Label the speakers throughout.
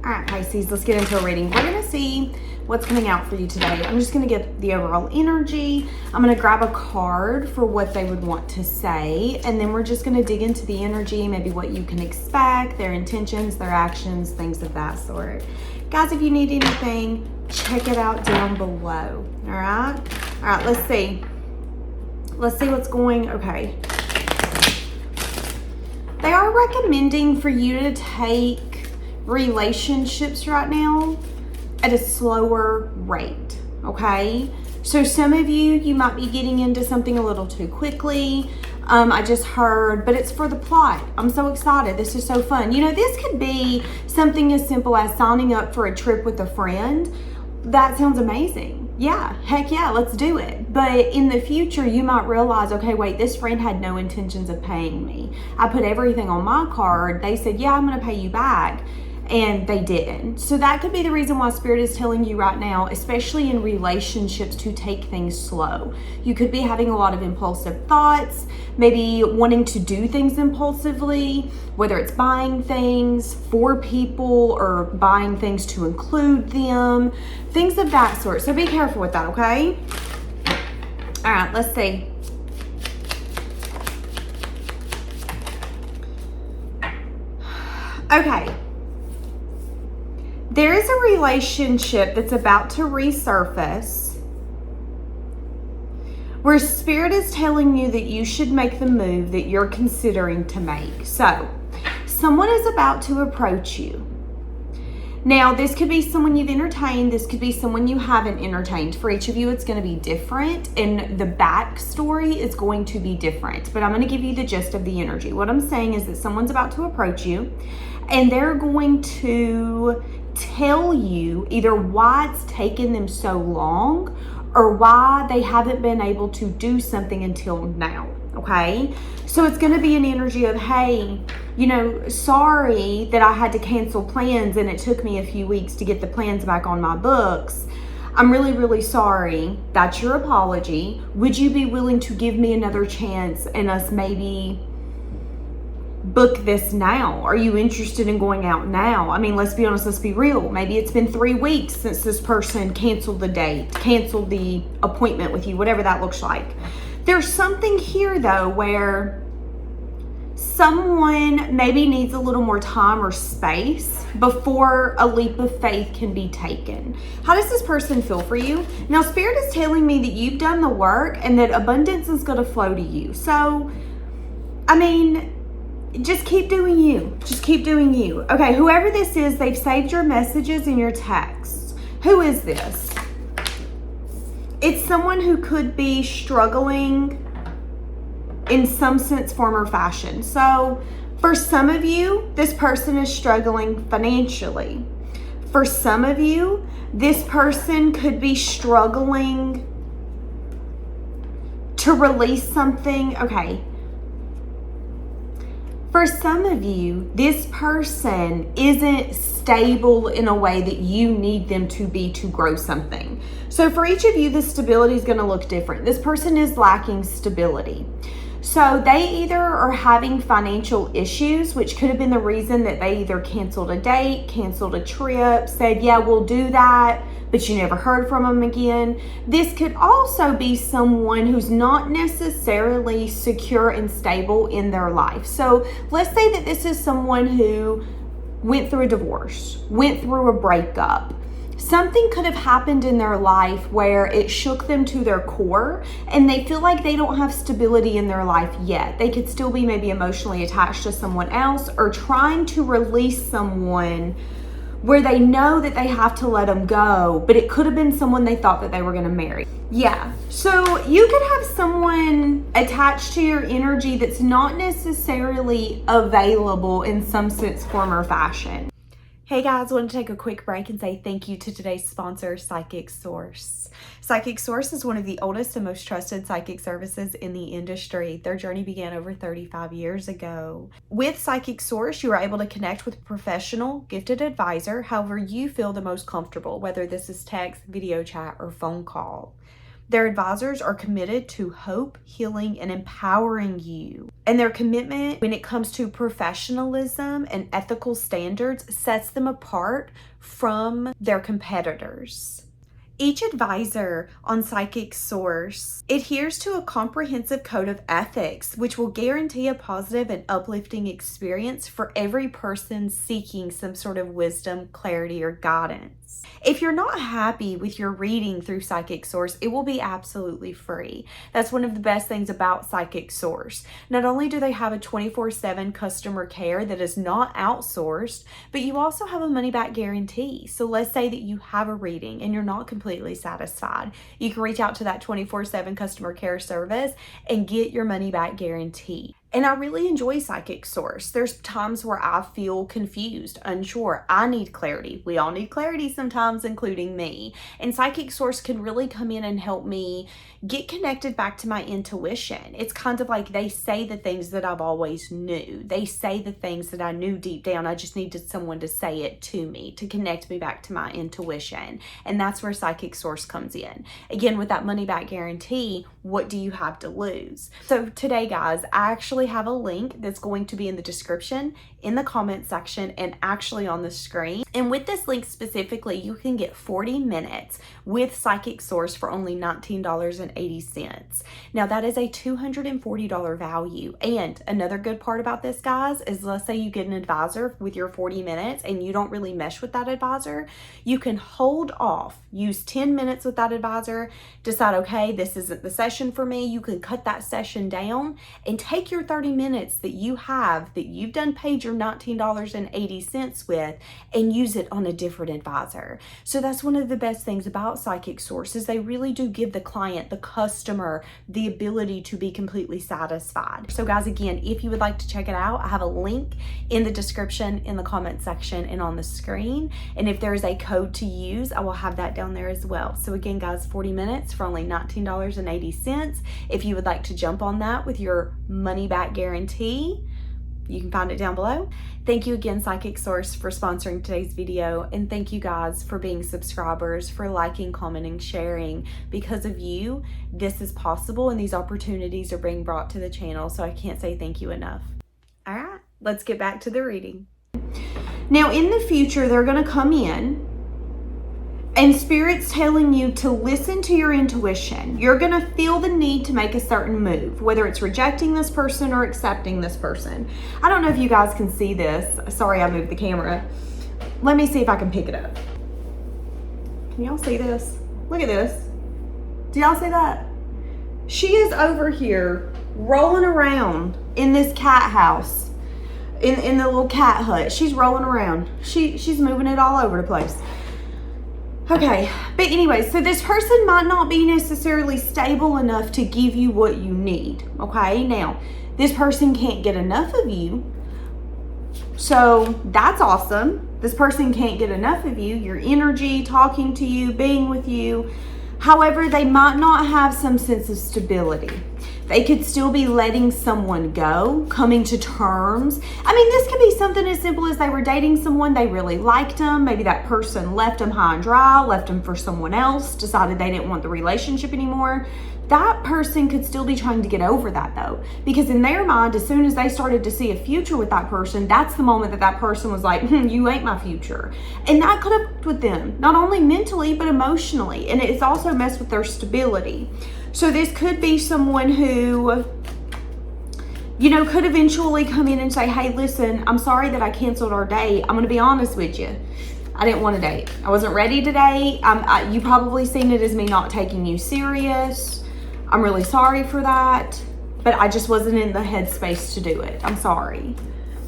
Speaker 1: All right, Pisces, let's get into a reading. We're going to see what's coming out for you today. I'm just going to get the overall energy. I'm going to grab a card for what they would want to say, and then we're just going to dig into the energy, maybe what you can expect, their intentions, their actions, things of that sort. Guys, if you need anything, check it out down below. All right? All right, let's see. Let's see what's going. Okay. They are recommending for you to take relationships right now at a slower rate, okay? So some of you might be getting into something a little too quickly. I just heard, but it's for the plot. I'm so excited. This is so fun. You know, this could be something as simple as signing up for a trip with a friend. That sounds amazing. Yeah, heck yeah, let's do it. But in the future, you might realize, okay, wait, this friend had no intentions of paying me. I put everything on my card. They said, yeah, I'm going to pay you back. And they didn't. So that could be the reason why Spirit is telling you right now, especially in relationships, to take things slow. You could be having a lot of impulsive thoughts, maybe wanting to do things impulsively, whether it's buying things for people or buying things to include them, things of that sort. So be careful with that, okay? All right, let's see. Okay. There is a relationship that's about to resurface where Spirit is telling you that you should make the move that you're considering to make. So, someone is about to approach you. Now, this could be someone you've entertained. This could be someone you haven't entertained. For each of you, it's going to be different, and the backstory is going to be different. But I'm going to give you the gist of the energy. What I'm saying is that someone's about to approach you, and they're going to tell you either why it's taken them so long or why they haven't been able to do something until now, okay? So it's going to be an energy of, hey, you know, sorry that I had to cancel plans and it took me a few weeks to get the plans back on my books. I'm really, really sorry. That's your apology. Would you be willing to give me another chance and us maybe book this now? Are you interested in going out now? I mean, let's be honest, let's be real. Maybe it's been 3 weeks since this person canceled the date, canceled the appointment with you, whatever that looks like. There's something here though where someone maybe needs a little more time or space before a leap of faith can be taken. How does this person feel for you? Now, Spirit is telling me that you've done the work and that abundance is going to flow to you. So, I mean, just keep doing you. Just keep doing you. Okay, whoever this is, they've saved your messages and your texts. Who is this? It's someone who could be struggling in some sense, form, or fashion. So for some of you, this person is struggling financially. For some of you, this person could be struggling to release something. Okay. For some of you, this person isn't stable in a way that you need them to be to grow something. So for each of you, the stability is going to look different. This person is lacking stability. So they either are having financial issues, which could have been the reason that they either canceled a date, canceled a trip, said, yeah, we'll do that, but you never heard from them again. This could also be someone who's not necessarily secure and stable in their life. So let's say that this is someone who went through a divorce, went through a breakup. Something could have happened in their life where it shook them to their core and they feel like they don't have stability in their life yet. They could still be maybe emotionally attached to someone else or trying to release someone where they know that they have to let them go, but it could have been someone they thought that they were going to marry. Yeah, so you could have someone attached to your energy that's not necessarily available in some sense, form, or fashion. Hey guys, I want to take a quick break and say thank you to today's sponsor, Psychic Source. Psychic Source is one of the oldest and most trusted psychic services in the industry. Their journey began over 35 years ago. With Psychic Source, you are able to connect with a professional, gifted advisor, however you feel the most comfortable, whether this is text, video chat, or phone call. Their advisors are committed to hope, healing, and empowering you. And their commitment when it comes to professionalism and ethical standards sets them apart from their competitors. Each advisor on Psychic Source adheres to a comprehensive code of ethics, which will guarantee a positive and uplifting experience for every person seeking some sort of wisdom, clarity, or guidance. If you're not happy with your reading through Psychic Source, it will be absolutely free. That's one of the best things about Psychic Source. Not only do they have a 24/7 customer care that is not outsourced, but you also have a money-back guarantee. So let's say that you have a reading and you're not completely satisfied. You can reach out to that 24/7 customer care service and get your money-back guarantee. And I really enjoy Psychic Source. There's times where I feel confused, unsure. I need clarity. We all need clarity sometimes, including me. And Psychic Source can really come in and help me get connected back to my intuition. It's kind of like they say the things that I've always knew. They say the things that I knew deep down. I just needed someone to say it to me, to connect me back to my intuition. And that's where Psychic Source comes in. Again, with that money back guarantee, what do you have to lose? So today, guys, I actually have a link that's going to be in the description, in the comment section, and actually on the screen. And with this link specifically, you can get 40 minutes with Psychic Source for only $19.80. Now that is a $240 value. And another good part about this, guys, is let's say you get an advisor with your 40 minutes and you don't really mesh with that advisor, you can hold off, use 10 minutes with that advisor, decide, okay, this isn't the session for me. You can cut that session down and take your 30 minutes that you have, that you've done paid your $19.80 with, and use it on a different advisor. So that's one of the best things about Psychic Source is they really do give the client, the customer, the ability to be completely satisfied. So guys, again, if you would like to check it out, I have a link in the description, in the comment section, and on the screen. And if there is a code to use, I will have that down there as well. So again, guys, 40 minutes for only $19.80. If you would like to jump on that with your money back guarantee, you can find it down below. Thank you again, Psychic Source, for sponsoring today's video. And thank you guys for being subscribers, for liking, commenting, sharing. Because of you, this is possible and these opportunities are being brought to the channel. So I can't say thank you enough. All right, let's get back to the reading. Now in the future, they're gonna come in and Spirit's telling you to listen to your intuition. You're going to feel the need to make a certain move, whether it's rejecting this person or accepting this person. I don't know if you guys can see this. Sorry, I moved the camera. Let me see if I can pick it up. Can y'all see this? Look at this. Do y'all see that? She is over here rolling around in this cat house, in the little cat hut. She's rolling around. She's moving it all over the place. Okay, but anyway, so this person might not be necessarily stable enough to give you what you need, okay? Now, this person can't get enough of you, so that's awesome. This person can't get enough of you, your energy, talking to you, being with you. However, they might not have some sense of stability. They could still be letting someone go, coming to terms. I mean, this could be something as simple as they were dating someone, they really liked them. Maybe that person left them high and dry, left them for someone else, decided they didn't want the relationship anymore. That person could still be trying to get over that though, because in their mind, as soon as they started to see a future with that person, that's the moment that that person was like, you ain't my future. And that could have fucked with them, not only mentally, but emotionally. And it's also messed with their stability. So this could be someone who, you know, could eventually come in and say, hey, listen, I'm sorry that I canceled our date. I'm going to be honest with you. I didn't want to date. I wasn't ready to date. You probably seen it as me not taking you serious. I'm really sorry for that, but I just wasn't in the headspace to do it. I'm sorry.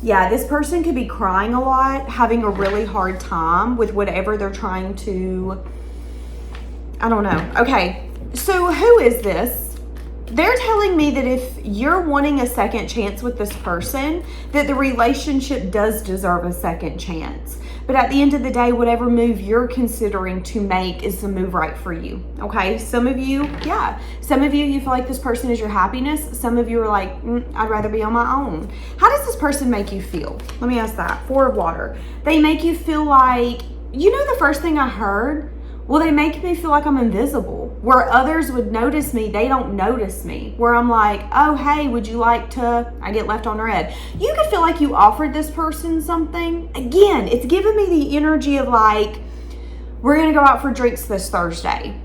Speaker 1: Yeah, this person could be crying a lot, having a really hard time with whatever they're trying to, I don't know. Okay, so who is this? They're telling me that if you're wanting a second chance with this person, that the relationship does deserve a second chance. But at the end of the day, whatever move you're considering to make is the move right for you, okay? Some of you, yeah. Some of you feel like this person is your happiness. Some of you are like, I'd rather be on my own. How does this person make you feel? Let me ask that. 4 of water. They make you feel like, you know the first thing I heard? Well, they make me feel like I'm invisible. Where others would notice me, they don't notice me. Where I'm like, oh, hey, would you like to, I get left on red. You could feel like you offered this person something. Again, it's giving me the energy of like, we're going to go out for drinks this Thursday.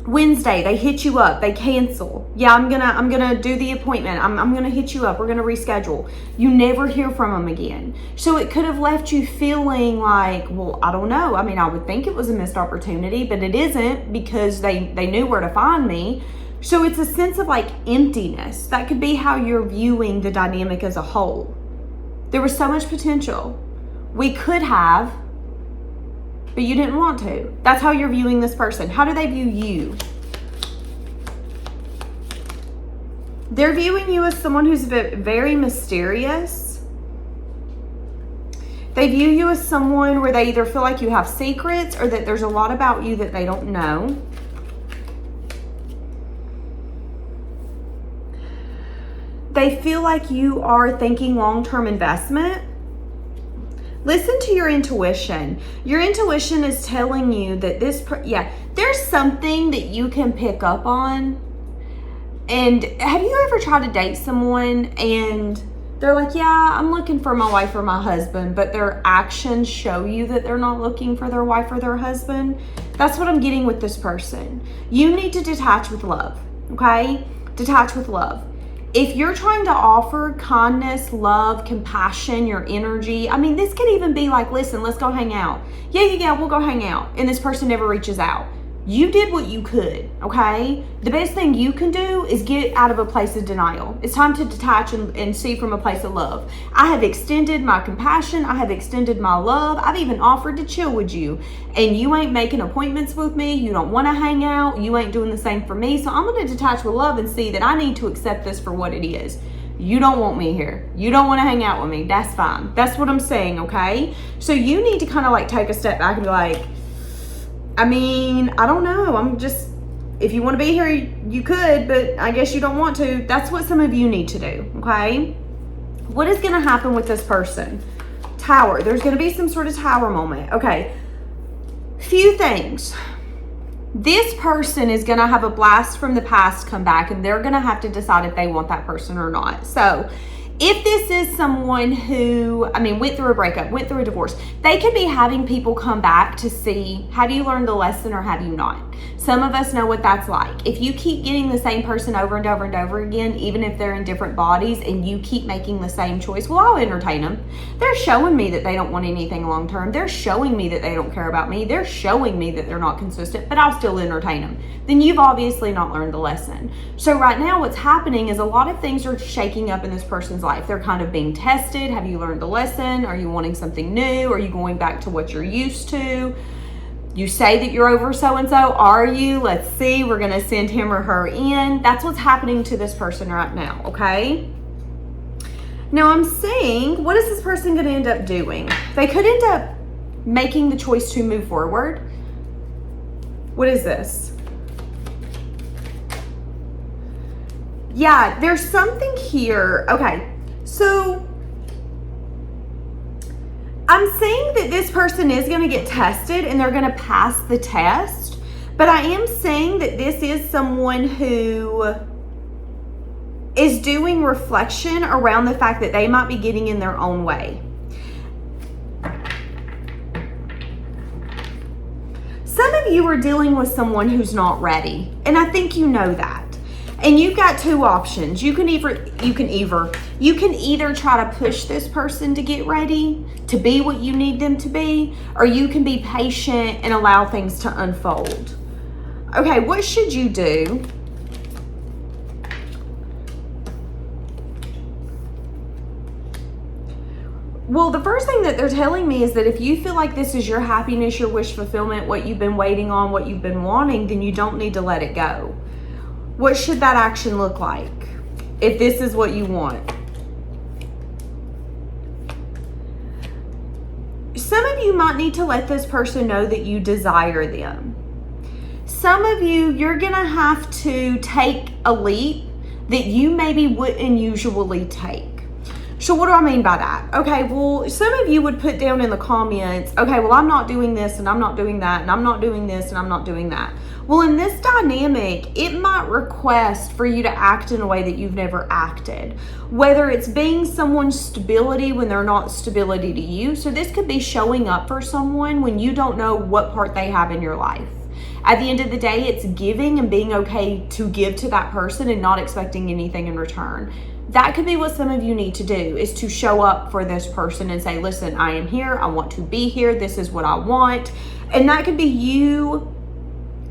Speaker 1: Wednesday, they hit you up, they cancel. Yeah, I'm gonna do the appointment. I'm gonna hit you up. We're gonna reschedule. You never hear from them again. So it could have left you feeling like, well, I don't know. I mean, I would think it was a missed opportunity, but it isn't because they knew where to find me. So it's a sense of like emptiness. That could be how you're viewing the dynamic as a whole. There was so much potential. We could have, but you didn't want to. That's how you're viewing this person. How do they view you? They're viewing you as someone who's very mysterious. They view you as someone where they either feel like you have secrets or that there's a lot about you that they don't know. They feel like you are thinking long-term investment. Listen to your intuition. Your intuition is telling you that there's something that you can pick up on. And have you ever tried to date someone and they're like, yeah, I'm looking for my wife or my husband, but their actions show you that they're not looking for their wife or their husband? That's what I'm getting with this person. You need to detach with love, okay? Detach with love. If you're trying to offer kindness, love, compassion, your energy, I mean, this could even be like, listen, let's go hang out. Yeah, we'll go hang out. And this person never reaches out. You did what you could, okay? The best thing you can do is get out of a place of denial. It's time to detach and see from a place of love. I have extended my compassion. I have extended my love. I've even offered to chill with you. And you ain't making appointments with me. You don't want to hang out. You ain't doing the same for me. So I'm going to detach with love and see that I need to accept this for what it is. You don't want me here. You don't want to hang out with me. That's fine. That's what I'm saying, okay? So you need to kind of like take a step back and be like, I mean, I don't know. If you want to be here, you could, but I guess you don't want to. That's what some of you need to do, okay? What is going to happen with this person? Tower. There's going to be some sort of tower moment. Okay. Few things. This person is going to have a blast from the past come back, and they're going to have to decide if they want that person or not. So if this is someone who, went through a breakup, went through a divorce, they could be having people come back to see, have you learned the lesson or have you not? Some of us know what that's like. If you keep getting the same person over and over and over again, even if they're in different bodies, and you keep making the same choice, well, I'll entertain them. They're showing me that they don't want anything long term. They're showing me that they don't care about me. They're showing me that they're not consistent, but I'll still entertain them. Then you've obviously not learned the lesson. So right now what's happening is a lot of things are shaking up in this person's life. They're kind of being tested. Have you learned the lesson? Are you wanting something new? Are you going back to what you're used to? You say that you're over so-and-so. Are you? Let's see. We're going to send him or her in. That's what's happening to this person right now, okay? Now I'm saying, what is this person going to end up doing? They could end up making the choice to move forward. What is this? Yeah, there's something here. Okay, so I'm saying that this person is going to get tested and they're going to pass the test, but I am saying that this is someone who is doing reflection around the fact that they might be getting in their own way. Some of you are dealing with someone who's not ready, and I think you know that. And you've got two options. You can either try to push this person to get ready, to be what you need them to be, or you can be patient and allow things to unfold. Okay, what should you do? Well, the first thing that they're telling me is that if you feel like this is your happiness, your wish fulfillment, what you've been waiting on, what you've been wanting, then you don't need to let it go. What should that action look like if this is what you want? Some of you might need to let this person know that you desire them. Some of you, you're going to have to take a leap that you maybe wouldn't usually take. So what do I mean by that? Okay, well, some of you would put down in the comments, okay, well, I'm not doing this and I'm not doing that and I'm not doing this and I'm not doing that. Well, in this dynamic, it might request for you to act in a way that you've never acted, whether it's being someone's stability when they're not stability to you. So this could be showing up for someone when you don't know what part they have in your life. At the end of the day, it's giving and being okay to give to that person and not expecting anything in return. That could be what some of you need to do, is to show up for this person and say, listen, I am here. I want to be here. This is what I want. And that could be you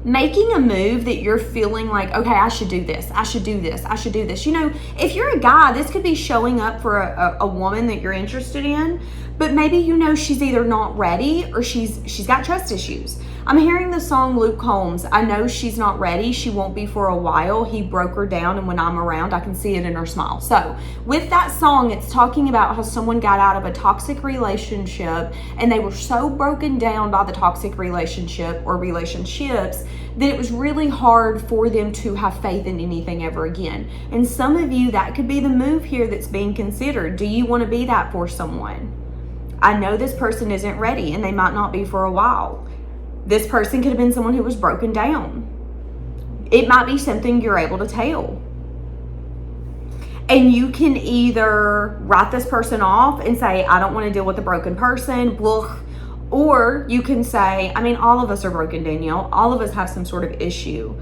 Speaker 1: making a move that you're feeling like, okay, I should do this. I should do this. I should do this. You know, if you're a guy, this could be showing up for a woman that you're interested in, but maybe you know she's either not ready or she's got trust issues. I'm hearing the song Luke Combs. I know she's not ready. She won't be for a while. He broke her down, and when I'm around, I can see it in her smile. So with that song, it's talking about how someone got out of a toxic relationship and they were so broken down by the toxic relationship or relationships that it was really hard for them to have faith in anything ever again. And some of you, that could be the move here that's being considered. Do you want to be that for someone? I know this person isn't ready and they might not be for a while. This person could have been someone who was broken down. It might be something you're able to tell. And you can either write this person off and say, I don't want to deal with a broken person, blah. Or you can say, I mean, all of us are broken, Danielle. All of us have some sort of issue.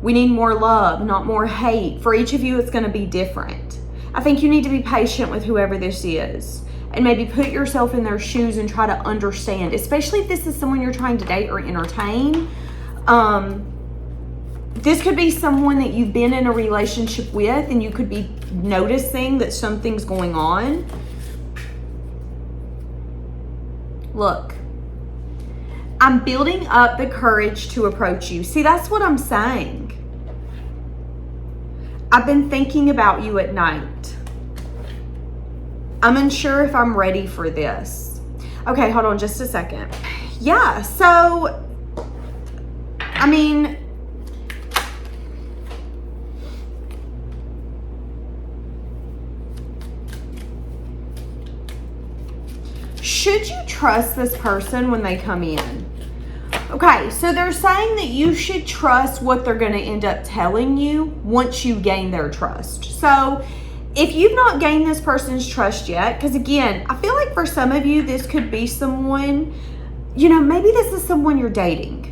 Speaker 1: We need more love, not more hate. For each of you, it's going to be different. I think you need to be patient with whoever this is. And maybe put yourself in their shoes and try to understand, especially if this is someone you're trying to date or entertain. This could be someone that you've been in a relationship with and you could be noticing that something's going on. Look, I'm building up the courage to approach you. See, that's what I'm saying. I've been thinking about you at night. I'm unsure if I'm ready for this. Okay, hold on just a second. Yeah, so, I mean, should you trust this person when they come in? Okay, so they're saying that you should trust what they're going to end up telling you once you gain their trust. So, if you've not gained this person's trust yet, because again, I feel like for some of you, this could be someone, you know, maybe this is someone you're dating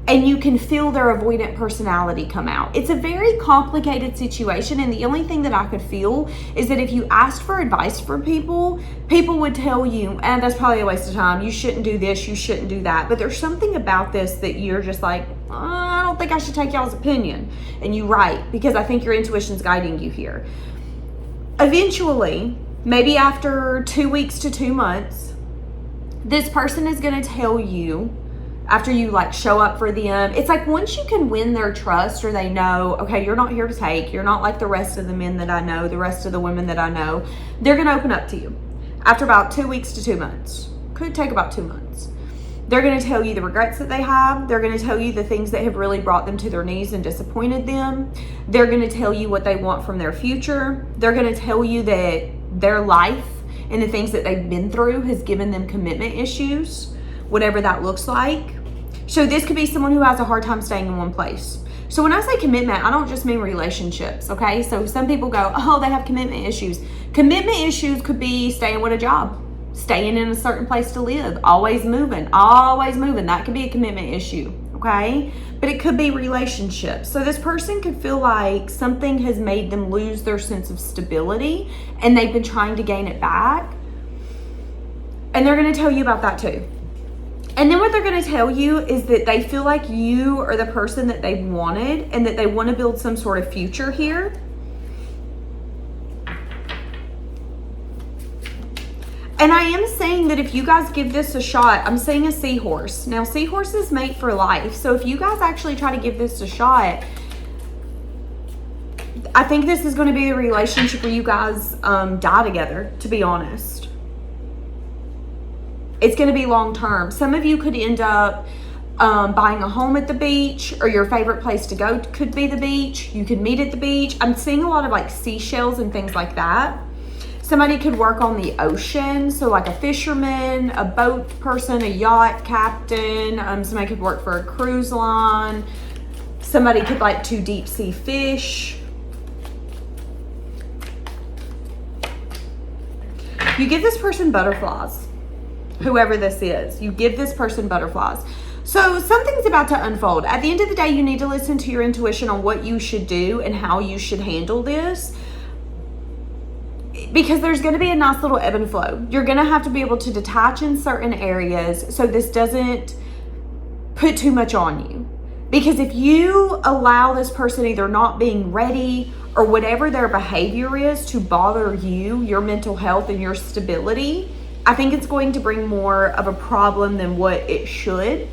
Speaker 1: and you can feel their avoidant personality come out. It's a very complicated situation, and the only thing that I could feel is that if you asked for advice from people, people would tell you, and that's probably a waste of time. You shouldn't do this, you shouldn't do that. But there's something about this that you're just like, I don't think I should take y'all's opinion. And you right, because I think your intuition's guiding you here. Eventually, maybe after 2 weeks to 2 months, this person is going to tell you, after you like show up for them, it's like once you can win their trust, or they know, okay, you're not here to take, you're not like the rest of the men that I know, the rest of the women that I know, they're going to open up to you after about 2 weeks to 2 months. Could take about 2 months. They're going to tell you the regrets that they have. They're going to tell you the things that have really brought them to their knees and disappointed them. They're going to tell you what they want from their future. They're going to tell you that their life and the things that they've been through has given them commitment issues, whatever that looks like. So this could be someone who has a hard time staying in one place. So when I say commitment, I don't just mean relationships, okay? So some people go, oh, they have commitment issues. Commitment issues could be staying with a job, staying in a certain place to live, always moving. That could be a commitment issue, okay? But it could be relationships. So this person could feel like something has made them lose their sense of stability and they've been trying to gain it back. And they're going to tell you about that too. And then what they're going to tell you is that they feel like you are the person that they wanted and that they want to build some sort of future here. And I am saying that if you guys give this a shot, I'm seeing a seahorse. Now, seahorses mate for life. So if you guys actually try to give this a shot, I think this is going to be the relationship where you guys die together, to be honest. It's going to be long term. Some of you could end up buying a home at the beach, or your favorite place to go could be the beach. You could meet at the beach. I'm seeing a lot of like seashells and things like that. Somebody could work on the ocean, so like a fisherman, a boat person, a yacht captain. Somebody could work for a cruise line. Somebody could like to deep sea fish. You give this person butterflies, whoever this is. You give this person butterflies. So something's about to unfold. At the end of the day, you need to listen to your intuition on what you should do and how you should handle this, because there's going to be a nice little ebb and flow. You're going to have to be able to detach in certain areas so this doesn't put too much on you. Because if you allow this person either not being ready or whatever their behavior is to bother you, your mental health and your stability, I think it's going to bring more of a problem than what it should.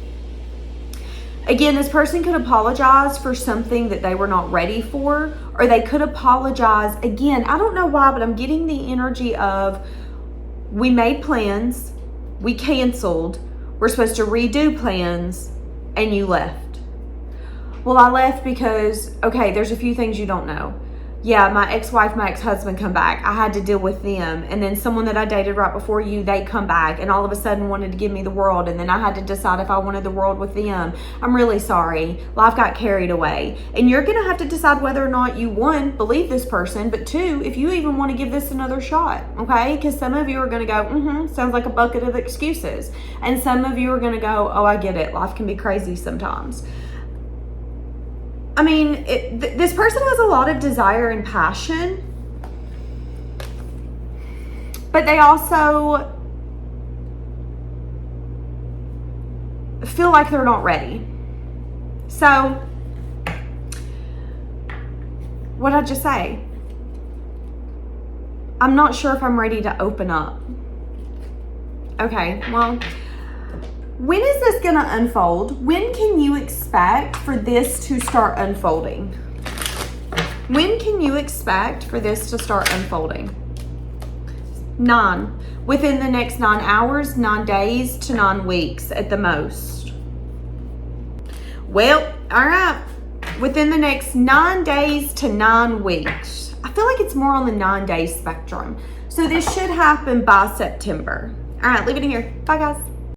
Speaker 1: Again, this person could apologize for something that they were not ready for, or they could apologize. Again, I don't know why, but I'm getting the energy of, we made plans, we canceled, we're supposed to redo plans, and you left. Well, I left because, okay, there's a few things you don't know. Yeah, my ex-wife, my ex-husband come back. I had to deal with them. And then someone that I dated right before you, they come back and all of a sudden wanted to give me the world. And then I had to decide if I wanted the world with them. I'm really sorry. Life got carried away. And you're going to have to decide whether or not you, one, believe this person, but two, if you even want to give this another shot, okay? Because some of you are going to go, sounds like a bucket of excuses. And some of you are going to go, oh, I get it. Life can be crazy sometimes. I mean, this person has a lot of desire and passion, but they also feel like they're not ready. So, what did I just say? I'm not sure if I'm ready to open up. Okay, well, when is this going to unfold? When can you expect for this to start unfolding? When can you expect for this to start unfolding? 9. Within the next 9 hours, 9 days to 9 weeks at the most. Well, all right. Within the next 9 days to 9 weeks. I feel like it's more on the 9-day spectrum. So this should happen by September. All right, leave it in here. Bye, guys.